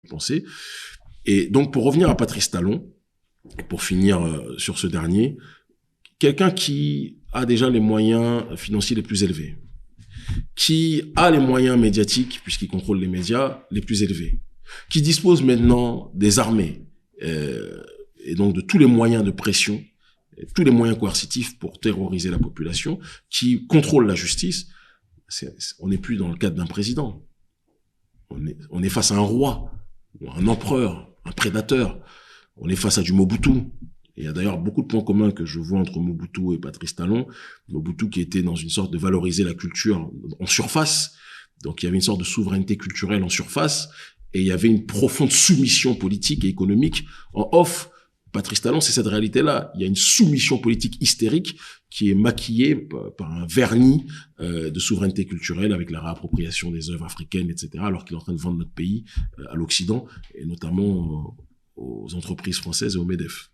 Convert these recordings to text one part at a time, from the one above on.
pensée. Et donc, pour revenir à Patrice Talon, et pour finir sur ce dernier, quelqu'un qui a déjà les moyens financiers les plus élevés, qui a les moyens médiatiques, puisqu'il contrôle les médias, les plus élevés, qui dispose maintenant des armées, et donc de tous les moyens de pression, tous les moyens coercitifs pour terroriser la population, qui contrôle la justice. On n'est plus dans le cadre d'un président. On est face à un roi, un empereur, un prédateur. On est face à du Mobutu. Et il y a d'ailleurs beaucoup de points communs que je vois entre Mobutu et Patrice Talon. Mobutu qui était dans une sorte de valoriser la culture en surface. Donc il y avait une sorte de souveraineté culturelle en surface. Et il y avait une profonde soumission politique et économique en off. Patrice Talon, c'est cette réalité-là. Il y a une soumission politique hystérique qui est maquillée par un vernis de souveraineté culturelle avec la réappropriation des œuvres africaines, etc., alors qu'il est en train de vendre notre pays à l'Occident, et notamment aux entreprises françaises et au MEDEF.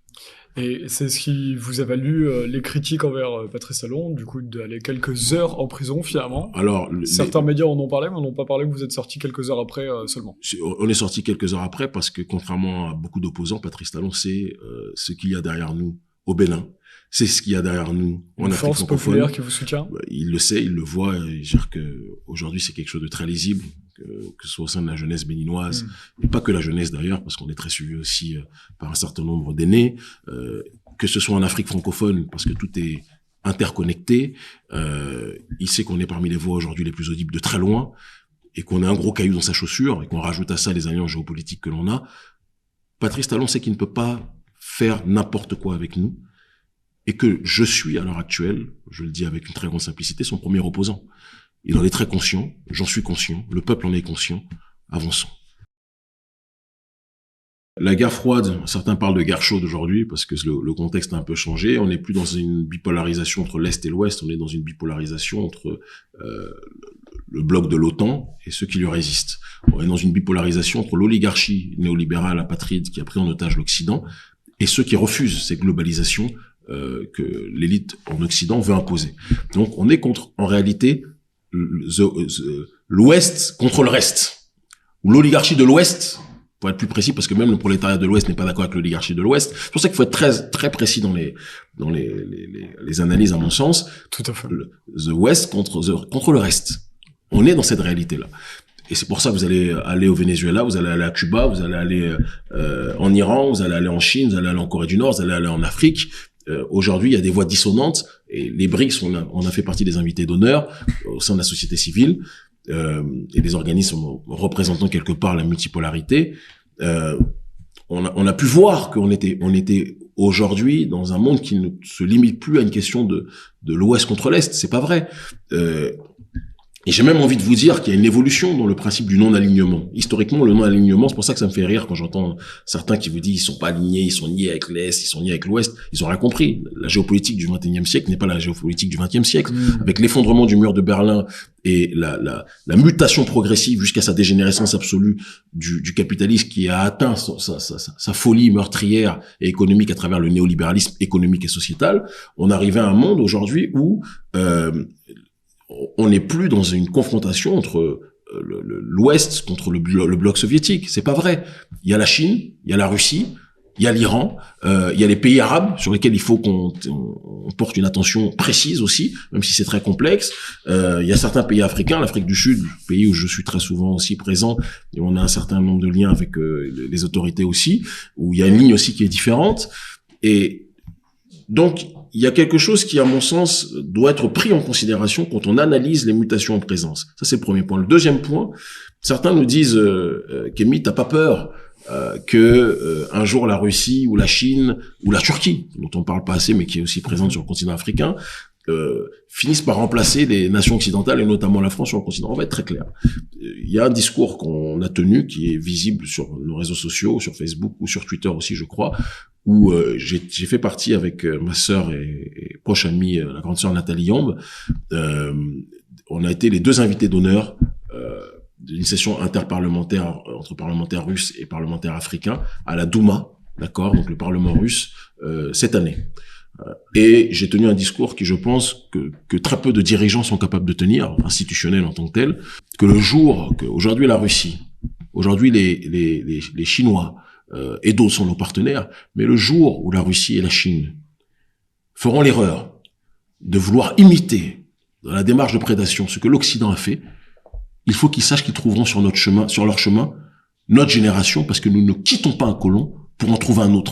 Et c'est ce qui vous a valu les critiques envers Patrice Talon, du coup d'aller quelques heures en prison finalement. Alors, certains médias en ont parlé, mais on n'ont pas parlé que vous êtes sorti quelques heures après seulement. On est sorti quelques heures après parce que contrairement à beaucoup d'opposants, Patrice Talon sait ce qu'il y a derrière nous au Bénin. C'est ce qu'il y a derrière nous en Afrique francophone. Une force populaire qui vous soutient. Il le sait, il le voit. Et je veux dire que aujourd'hui c'est quelque chose de très lisible, que ce soit au sein de la jeunesse béninoise, et pas que la jeunesse d'ailleurs, parce qu'on est très suivi aussi par un certain nombre d'aînés, que ce soit en Afrique francophone, parce que tout est interconnecté. Il sait qu'on est parmi les voix aujourd'hui les plus audibles de très loin, et qu'on a un gros caillou dans sa chaussure, et qu'on rajoute à ça les alliances géopolitiques que l'on a. Patrice Talon sait qu'il ne peut pas faire n'importe quoi avec nous, et que je suis à l'heure actuelle, je le dis avec une très grande simplicité, son premier opposant. Il en est très conscient, j'en suis conscient, le peuple en est conscient, avançons. La guerre froide, certains parlent de guerre chaude aujourd'hui parce que le contexte a un peu changé. On n'est plus dans une bipolarisation entre l'Est et l'Ouest, on est dans une bipolarisation entre le bloc de l'OTAN et ceux qui lui résistent. On est dans une bipolarisation entre l'oligarchie néolibérale apatride qui a pris en otage l'Occident et ceux qui refusent cette globalisation que l'élite en Occident veut imposer. Donc on est contre, en réalité, l'Ouest contre le reste, ou l'oligarchie de l'Ouest, pour être plus précis, parce que même le prolétariat de l'Ouest n'est pas d'accord avec l'oligarchie de l'Ouest. C'est pour ça qu'il faut être très très précis dans les analyses, à mon sens. Tout à fait. The West contre le reste. On est dans cette réalité-là. Et c'est pour ça que vous allez aller au Venezuela, vous allez aller à Cuba, vous allez aller en Iran, vous allez aller en Chine, vous allez aller en Corée du Nord, vous allez aller en Afrique. Aujourd'hui, il y a des voix dissonantes, et les BRICS, on a fait partie des invités d'honneur au sein de la société civile, et des organismes représentant quelque part la multipolarité. On a pu voir qu'on était aujourd'hui dans un monde qui ne se limite plus à une question de l'Ouest contre l'Est. C'est pas vrai. Et j'ai même envie de vous dire qu'il y a une évolution dans le principe du non-alignement. Historiquement, le non-alignement, c'est pour ça que ça me fait rire quand j'entends certains qui vous disent ils sont pas alignés, ils sont ni avec l'Est, ils sont ni avec l'Ouest. Ils ont rien compris. La géopolitique du XXIe siècle n'est pas la géopolitique du XXe siècle. Avec l'effondrement du mur de Berlin et la mutation progressive jusqu'à sa dégénérescence absolue du capitalisme qui a atteint sa folie meurtrière et économique à travers le néolibéralisme économique et sociétal, on arrivait à un monde aujourd'hui où on n'est plus dans une confrontation entre l'Ouest contre le bloc soviétique. C'est pas vrai. Il y a la Chine, il y a la Russie, il y a l'Iran, il y a les pays arabes sur lesquels il faut qu'on porte une attention précise aussi, même si c'est très complexe. Il y a certains pays africains, l'Afrique du Sud, pays où je suis très souvent aussi présent, et on a un certain nombre de liens avec les autorités aussi, où il y a une ligne aussi qui est différente. Et donc, il y a quelque chose qui, à mon sens, doit être pris en considération quand on analyse les mutations en présence. Ça, c'est le premier point. Le deuxième point, certains nous disent, Kémy, t'as pas peur que un jour la Russie ou la Chine ou la Turquie, dont on parle pas assez, mais qui est aussi présente sur le continent africain, finissent par remplacer les nations occidentales et notamment la France sur le continent. On va être très clair. Il y a un discours qu'on a tenu qui est visible sur nos réseaux sociaux, sur Facebook ou sur Twitter aussi, je crois, où j'ai fait partie avec ma sœur et proche amie, la grande sœur Nathalie Yamb. On a été les deux invités d'honneur d'une session interparlementaire entre parlementaires russes et parlementaires africains à la Douma, d'accord, donc le Parlement russe, cette année. Et j'ai tenu un discours qui, je pense, que très peu de dirigeants sont capables de tenir, institutionnels en tant que tels, que le jour qu'aujourd'hui la Russie Aujourd'hui, les Chinois et d'autres sont nos partenaires, mais le jour où la Russie et la Chine feront l'erreur de vouloir imiter dans la démarche de prédation ce que l'Occident a fait, il faut qu'ils sachent qu'ils trouveront sur leur chemin, notre génération, parce que nous ne quittons pas un colon pour en trouver un autre.